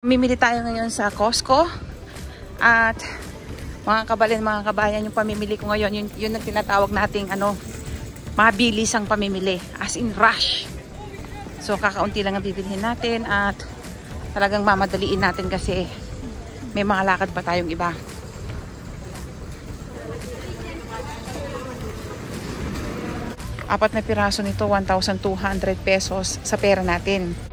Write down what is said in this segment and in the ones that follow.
Mimili tayo ngayon sa Costco at mga kabalin, mga kabayan, yung pamimili ko ngayon, yun ang tinatawag nating mabilis ang pamimili, as in rush. So kakaunti lang ang bibilihin natin at talagang mamadaliin natin kasi may mga lakad pa tayong iba. Apat na piraso nito, 1,200 pesos sa pera natin.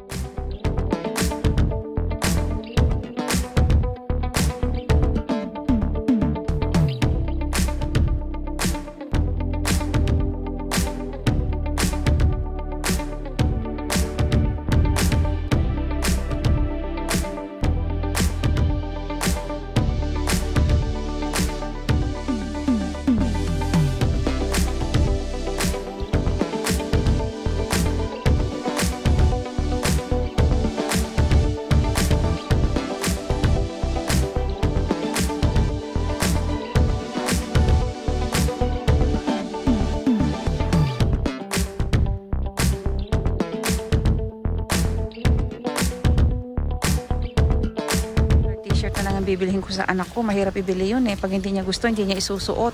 Bibilihin ko sa anak ko, mahirap ibili yun pag hindi niya gusto, hindi niya isusuot.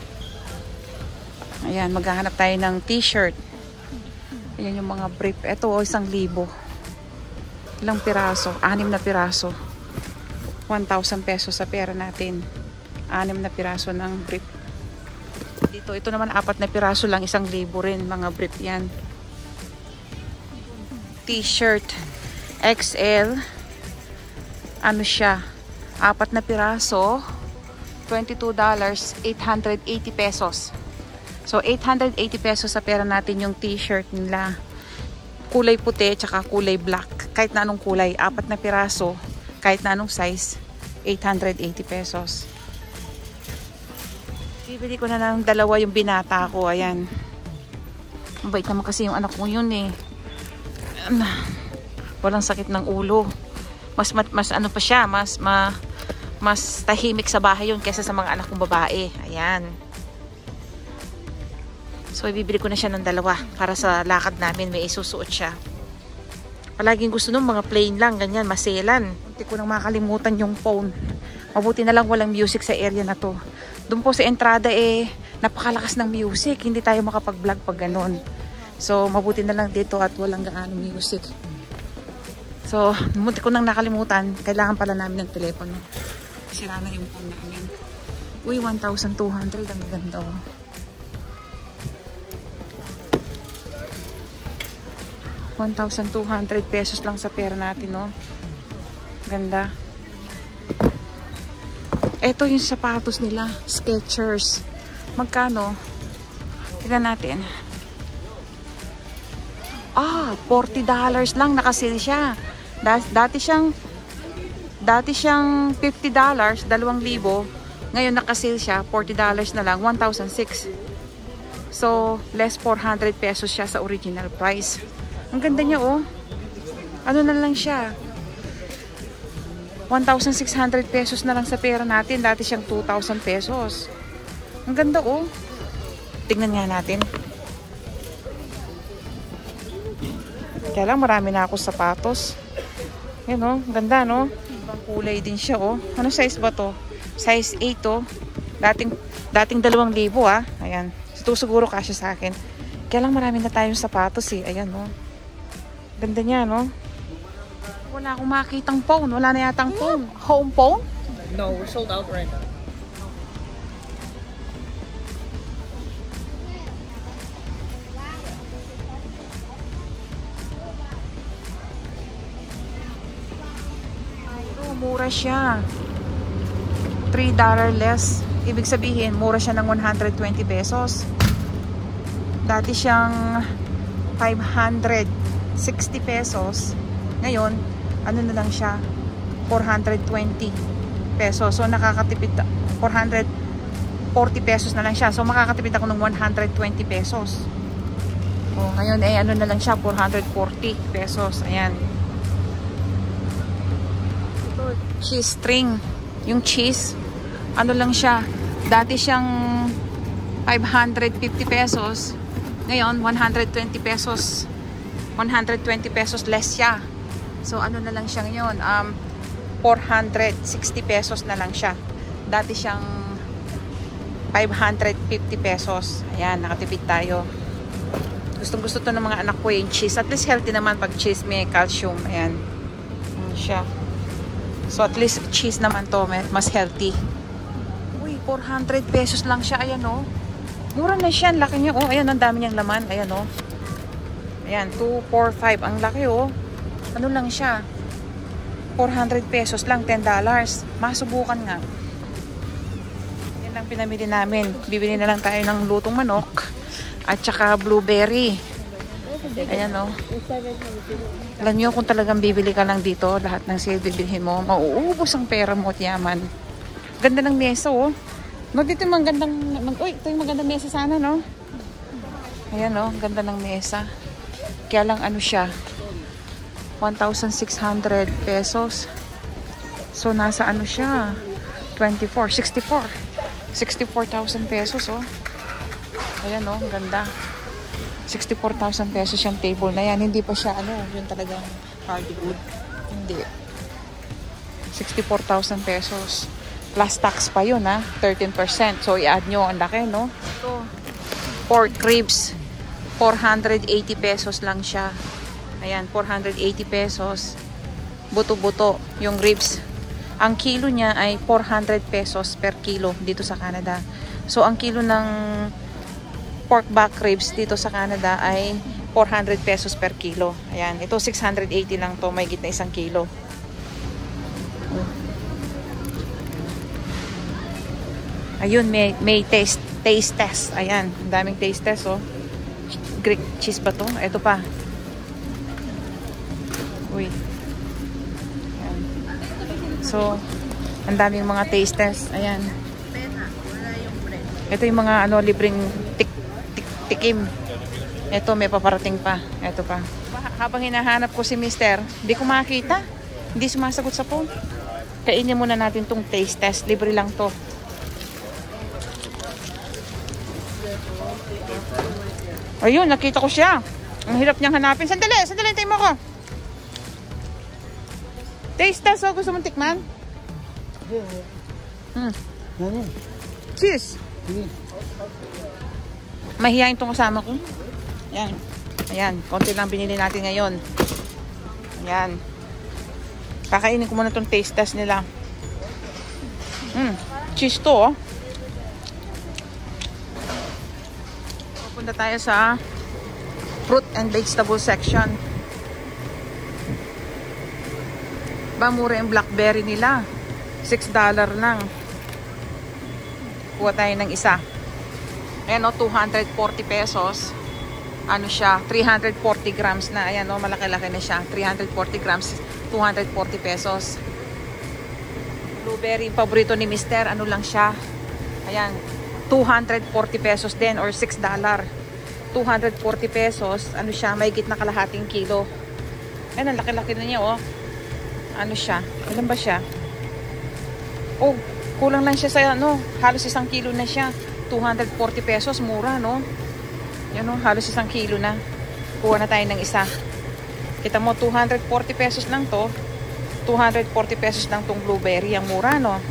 Ayan, maghahanap tayo ng t-shirt. Ayan yung mga brief. Ito 1,000. Ilang piraso? 6 na piraso. 1,000 pesos sa pera natin. 6 na piraso ng brief. Ito naman 4 na piraso lang, 1,000 rin, mga brief yan. T-shirt XL, ano siya, 4 na piraso, $22, 880 pesos. So 880 pesos sa pera natin yung t-shirt nila. Kulay puti tsaka kulay black. Kahit na anong kulay, 4 na piraso, kahit na anong size, 880 pesos. Bibili ko na ng dalawa yung binata ko. Ayan. Mabait naman kasi yung anak ko yun Walang sakit ng ulo. Mas ano pa siya, mas tahimik sa bahay yun kaysa sa mga anak kong babae. Ayan. So ibibili ko na siya ng dalawa para sa lakad namin may isusuot siya. Palaging gusto nung mga plain lang, ganyan, maselan. Hindi ko nang makalimutan yung phone. Mabuti na lang walang music sa area na to. Doon po sa entrada napakalakas ng music. Hindi tayo makapag-vlog pag ganun. So mabuti na lang dito at walang gaano music. So munti ko nang nakalimutan. Kailangan pala namin ng telepono. Sira na yung phone namin. Uy, 1,200. Ang ganda. 1,200 pesos lang sa pera natin, no? Ganda. Ito yung sapatos nila. Skechers. Magkano? Tignan natin. $40 lang. Nakasil siya. Dati siyang $50, 2,000. Ngayon naka-sale siya, $40 na lang, 1,600. So, less 400 pesos siya sa original price. Ang ganda niya, Ano na lang siya? 1,600 pesos na lang sa pera natin. Dati siyang 2,000 pesos. Ang ganda, Tignan nga natin. Kaya lang, marami na ako sapatos. Yan, ganda, no? Ibang kulay din siya, Ano size ba to? Size 8, Dating 2,000, Ayan. Ito siguro kasya sa akin. Kaya lang marami na tayong sapatos, Ayan, Ganda niya, no? Wala akong makitang phone. Wala na yatang phone. Home phone? No, we're sold out right now. Mura siya. $3 less. Ibig sabihin, mura siya ng 120 pesos. Dati siyang 560 pesos. Ngayon, ano na lang siya? 420 pesos. So, nakakatipid 440 pesos na lang siya. So, makakatipid ako ng 120 pesos. Ngayon, ano na lang siya? 440 pesos. Ayan. Cheese string. Yung cheese, ano lang siya, dati siyang 550 pesos, ngayon 120 pesos 120 pesos less siya. So ano na lang siya ngayon, 460 pesos na lang siya. Dati siyang 550 pesos. Ayan, nakatipid tayo. Gustong gusto to ng mga anak ko yung cheese. At least healthy naman pag cheese may calcium. Ayan. Ayan siya. So at least cheese naman to, mas healthy. Uy, 400 pesos lang siya. Ayan o. Mura na siya. Ang laki niya. Oh, ayan, ang dami niyang laman. Ayan o. Ayan, 2, 4, 5. Ang laki o. Ano lang siya? 400 pesos lang, $10. Masubukan nga. Yan lang pinamili namin. Bibili na lang tayo ng lutong manok at saka blueberry. Ayan o. Alam nyo kung talagang bibili ka lang dito, lahat ng sale bibilhin mo, mauubos ang pera mo at yaman. Ganda ng mesa o. No, dito yung magandang, uy, ito yung magandang mesa sana, no? Ayan o, ganda ng mesa. Kaya lang ano siya, 1,600 pesos. So, nasa ano siya? 64,000 pesos, oh. Ayan, oh, ganda. 64,000 pesos yung table na yan. Hindi pa siya, ano, yung talagang hardwood. Hindi. 64,000 pesos. Plus tax pa yun, ha? 13%. So, i-add nyo. Ang laki, no? Ito. Pork ribs. 480 pesos lang siya. Ayan, 480 pesos. Buto-buto yung ribs. Ang kilo niya ay 400 pesos per kilo dito sa Canada. So, ang kilo ng pork back ribs dito sa Canada ay 400 pesos per kilo. Ayan, ito 680 lang to, may gitna 1 kilo. Ayun, may taste test. Ayan, ang daming taste test, oh. Greek cheese ba to? Ito pa. Uy. Ayan. So, ang daming mga taste test. Ayan. Ito yung mga ano, libreng tikim. Ito, may paparating pa. Ito pa. Habang hinahanap ko si Mister, hindi ko makakita. Hindi sumasagot sa phone. Kainin muna natin tong taste test. Libre lang to. Ayun, nakita ko siya. Ang hirap niyang hanapin. Sandali, tayo mo ko. Taste test, oh. Gusto mong tikman? Cheese. Mahihayin itong kasama ko. Ayan. Ayan. Konti lang binili natin ngayon. Ayan. Kakainin ko muna itong taste test nila. Cheese to, oh. Pupunta tayo sa fruit and vegetable section. Mura yung blackberry nila. $6 lang. Kuha tayo ng isa. Ayan o, 240 pesos. Ano siya? 340 grams na. Ayan o, malaki-laki na siya. 340 grams, 240 pesos. Blueberry, paborito ni Mister. Ano lang siya? Ayan, 240 pesos din or $6. 240 pesos. Ano siya? May gitna kalahating kilo. Ayan, ang laki-laki na niya o. Ano siya? Ilan ba siya? Oh, kulang lang siya sa ano, halos 1 kilo na siya. 240 pesos, mura, no? Yan, no? Halos 1 kilo na. Kuha na tayo ng isa. Kita mo, 240 pesos lang to. 240 pesos lang tong blueberry. Ang mura, no?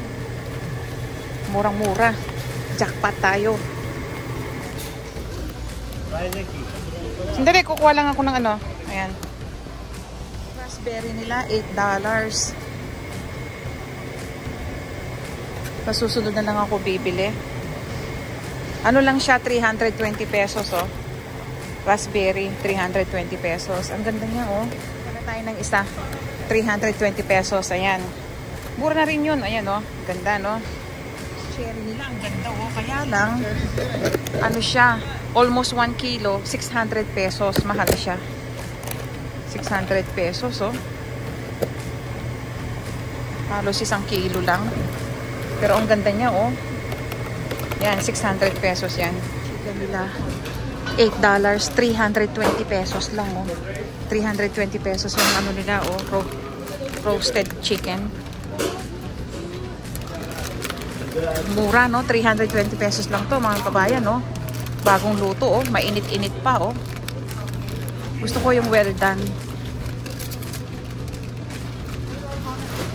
Murang-mura. Jackpot tayo. Sandali, kukuha lang ako ng ano. Ayan. Raspberry nila, $8. Pasusunod na lang ako bibili. Ano lang siya, 320 pesos, oh. Raspberry, 320 pesos. Ang ganda niya, oh. Wala tayo ng isa. 320 pesos, ayan. Mura na rin yun, ayan, oh. Ganda, no? Cherry nila, ang ganda, oh. Kaya lang, ano siya, almost 1 kilo, 600 pesos. Mahal siya. 600 pesos, oh. Halos 1 kilo lang. Pero ang ganda niya, oh. Yan, 600 pesos yan. Chicken nila, $8. 320 pesos lang, oh. 320 pesos yung ano nila, oh. Roasted chicken. Mura, no? 320 pesos lang to, mga kabayan, no? Bagong luto, oh. Mainit-init pa, oh. Gusto ko yung well done.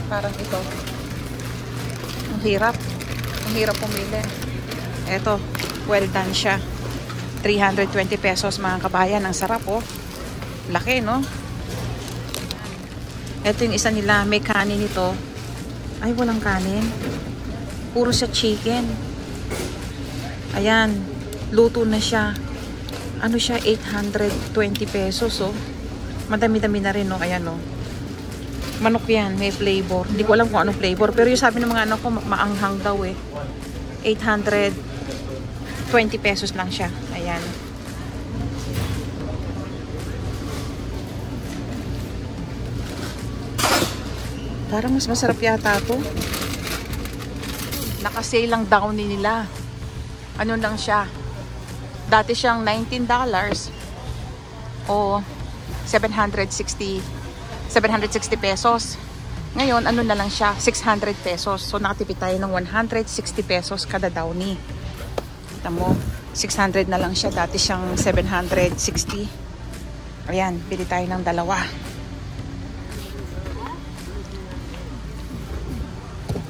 Parang ito. Ang hirap. Ang hirap pumili. Ito, well done siya. 320 pesos mga kabayan. Ang sarap oh. Laki no? Ito yung isa nila. May kanin ito. Ay, walang kanin. Puro sa chicken. Ayan. Luto na siya. Ano siya? 820 pesos oh. Madami-dami na rin oh. Ayan oh. Manok yan. May flavor. Hindi ko alam kung anong flavor. Pero yung sabi ng mga anak ko, maanghang daw eh. 820 pesos lang siya. Ayan. Parang mas masarap yata ito. Naka-sale lang downy nila. Ano lang siya? Dati siyang $19 o 760 pesos. Ngayon, ano na lang siya? 600 pesos. So, nakatipid tayo ng 160 pesos kada downy. Kita mo, 600 na lang siya. Dati siyang 760. Ayan, bili tayo ng dalawa.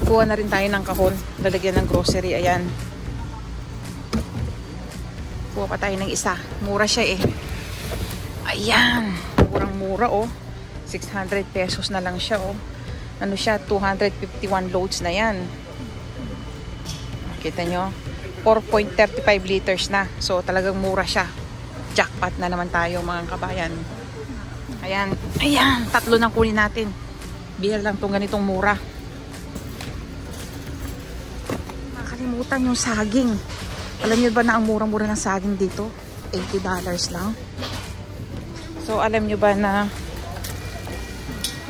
Kuha na rin tayo ng kahon. Lalagyan ng grocery. Ayan. Kuha pa tayo ng isa. Mura siya eh. Ayan. Murang-mura oh. 600 pesos na lang siya oh. Ano siya? 251 loads na yan. Kita nyo? 4.35 liters na. So talagang mura siya. Jackpot na naman tayo mga kabayan. Ayan. Ayan. 3 nang kunin natin. Bihal lang itong ganitong mura. Nakalimutan yung saging. Alam nyo ba na ang murang-mura ng saging dito? $80 lang. So alam nyo ba na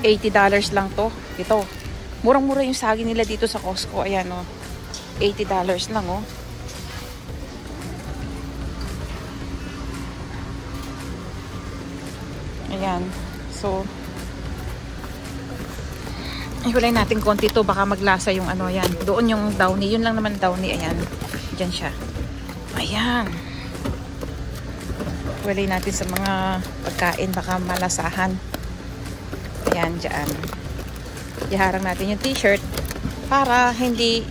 $80 lang to? Ito. Murang-mura yung saging nila dito sa Costco. Ayan o. $80 lang o. Ayan. So ihulay natin konti to. Baka maglasa yung ano. Ayan. Doon yung downy. Yun lang naman downy. Ayan. Diyan siya. Ayan. Ihulay natin sa mga pagkain. Baka malasahan. Ayan. Diyan. Iharang natin yung t-shirt para hindi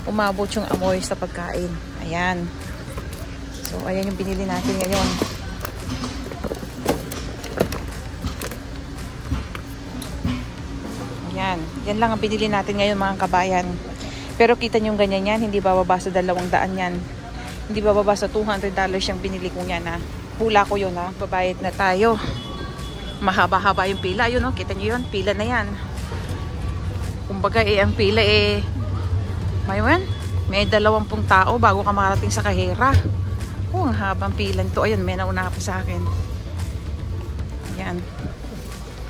umabot yung amoy sa pagkain. Ayan. So, ayan yung binili natin ngayon. Ayan. Yan lang ang binili natin ngayon mga kabayan. Pero kita nyo yung ganyan yan. Hindi bababa sa 200 yan. Hindi bababa sa $200 yung binili ko yan ha. Hula ko yun ha. Babayad na tayo. Mahaba-haba yung pila. Yun o. Kita nyo yun. Pila na yan. Kumbaga eh, ang pila eh, may 20 tao bago ka makarating sa kahera. Oh, ang habang pila nito. Ayun, may nauna pa sa akin. Ayan.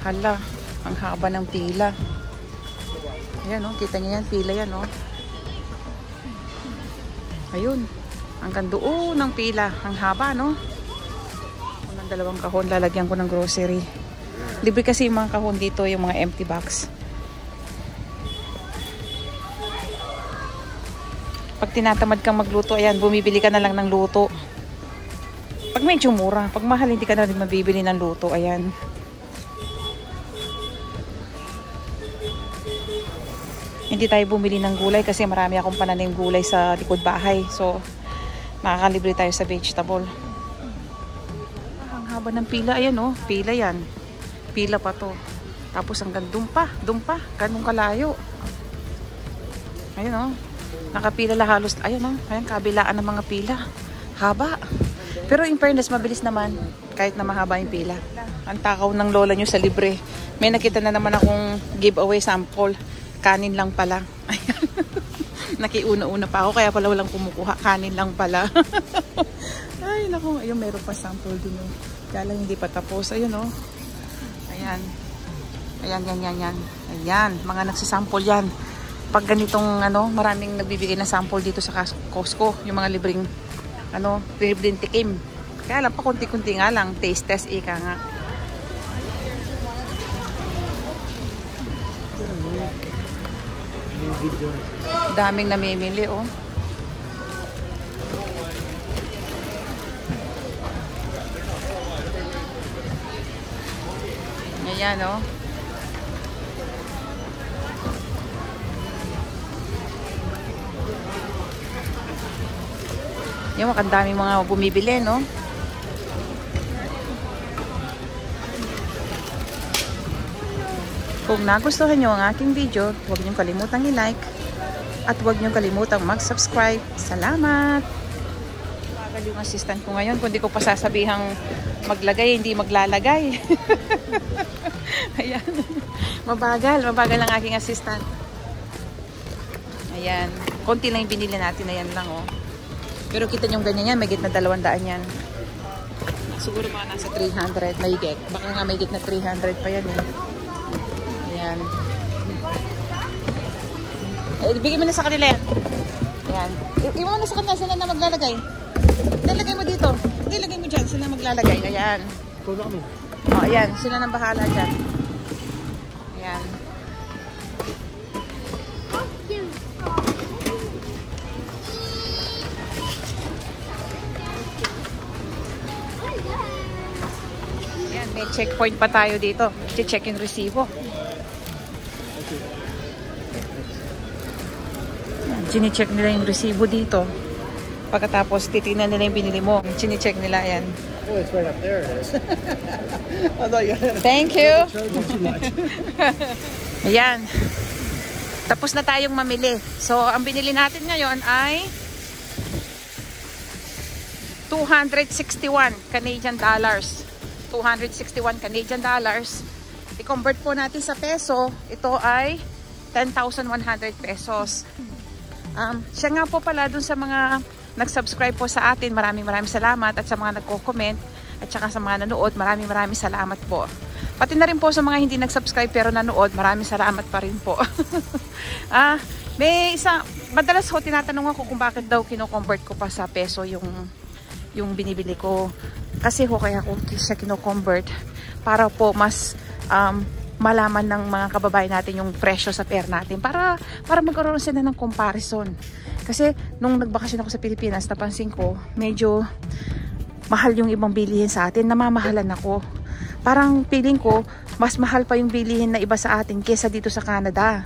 Hala, ang haba ng pila. Ayan, oh, kita niyo yan, pila yan, oh. Ayun, hanggang doon ang pila. Ang haba, no? Unang 2 kahon, lalagyan ko ng grocery. Libre kasi yung mga kahon dito, yung mga empty box. Pag tinatamad kang magluto, ayan, bumibili ka na lang ng luto. Pag medyo mura, pag mahal, hindi ka na rin mabibili ng luto, ayan. Hindi tayo bumili ng gulay kasi marami akong pananim gulay sa likod bahay. So, makakalibre tayo sa vegetable. Ang haba ng pila, ayan oh, pila yan. Pila pa to. Tapos hanggang dumpa, ganun kalayo. Ayun oh. Nakapila la halos. Ayun oh, ayan kabilaan ng mga pila. Haba. Pero in fairness, mabilis naman kahit na mahaba yung pila. Ang takaw ng lola nyo sa libre. May nakita na naman akong giveaway sample. Kanin lang pala. Nakiuna-una pa ako kaya pala walang kumukuha. Kanin lang pala. Ay naku, ayun meron pa sample din oh. Kaya lang hindi pa tapos. Ayun oh. Ayan. Ayan, yan. Ayan, mga nagsisample yan. Pag ganitong ano, maraming nagbibigay ng sample dito sa Costco, yung mga libreng ano, libreng tikim. Kaya lang pa konti-konti nga lang, taste test ika nga. Daming namimili oh. Ayan oh. Yung ang daming mga bumibili, no? Kung nagustuhan nyo ang aking video, huwag niyong kalimutang i-like at huwag niyong kalimutang mag-subscribe. Salamat! Bagal yung assistant ko ngayon. Kung di ko pa sasabihang maglagay, hindi maglalagay. Ayan. Mabagal ang aking assistant. Ayan. Konti lang yung binili natin. Ayan lang, oh. Pero kita nyo ganyan yan. May git na 200 yan. Siguro mga nasa 300. May git. Baka nga may git na 300 pa yan, eh. Ayan. Bigyan mo na sa kanila yan. Ayan. Iwan mo na sa kanila. Sila na maglalagay. Nalagay mo dito. Hindi, lagay mo dyan. Sila maglalagay. Ayan. O, ayan. Sila nang bahala dyan. Ayan. Ayan. May checkpoint pa tayo dito. I-check yung resibo. Chine-check nila yung resibo dito. Pagkatapos, titignan nila yung binili mo. Chine-check nila yan. Oh, it's right up there. It is. I thought you had Thank you. too much. Ayan. Tapos na tayong mamili. So, ang binili natin ngayon ay 261 Canadian dollars. 261 Canadian dollars. I-convert po natin sa peso. Ito ay 10,100 pesos. Siya nga po pala dun sa mga nag-subscribe po sa atin, maraming salamat, at sa mga nagko-comment at saka sa mga nanood, maraming salamat po. Pati na rin po sa mga hindi nag-subscribe pero nanood, maraming salamat pa rin po. May isa, madalas ho tinatanong ako kung bakit daw kino-convert ko pa sa peso yung binibili ko. Kasi ho kaya ko siya kino-convert para po mas malaman ng mga kababayan natin yung presyo sa pera natin para magkaroon sila ng comparison. Kasi nung nagbakasyon ako sa Pilipinas, napansin ko medyo mahal yung ibang bilihin sa atin, namamahalan ako. Parang feeling ko mas mahal pa yung bilihin na iba sa atin kesa dito sa Canada.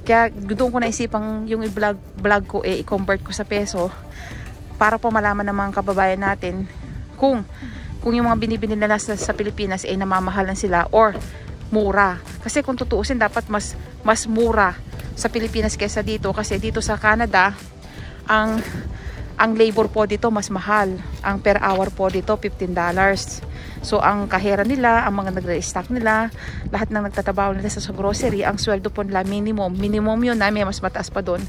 Kaya doon ko naisipang yung vlog ko i-convert ko sa peso para po malaman ng mga kababayan natin kung yung mga binibili nila sa Pilipinas ay namamahalan sila or mura. Kasi kung tutuusin, dapat mas mura sa Pilipinas kaysa dito. Kasi dito sa Canada, ang labor po dito mas mahal. Ang per hour po dito, $15. So, ang kahera nila, ang mga nagre-stock nila, lahat ng nagtatrabaho nila sa grocery, ang sweldo po nila minimum yun na, may mas mataas pa doon,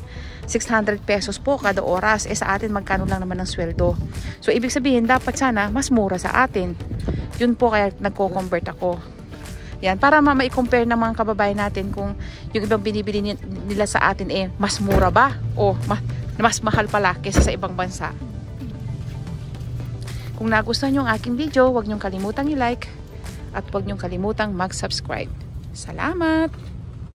600 pesos po kada oras. Sa atin, magkano lang naman ang sweldo. So, ibig sabihin, dapat sana mas mura sa atin. Yun po kaya nagko-convert ako. Yan, para ma-compare ng mga kababayan natin kung yung ibang binibili nila sa atin mas mura ba o mas mahal pala kaysa sa ibang bansa. Kung nagustuhan nyo ang aking video, huwag nyong kalimutang i-like at huwag nyong kalimutang mag-subscribe. Salamat!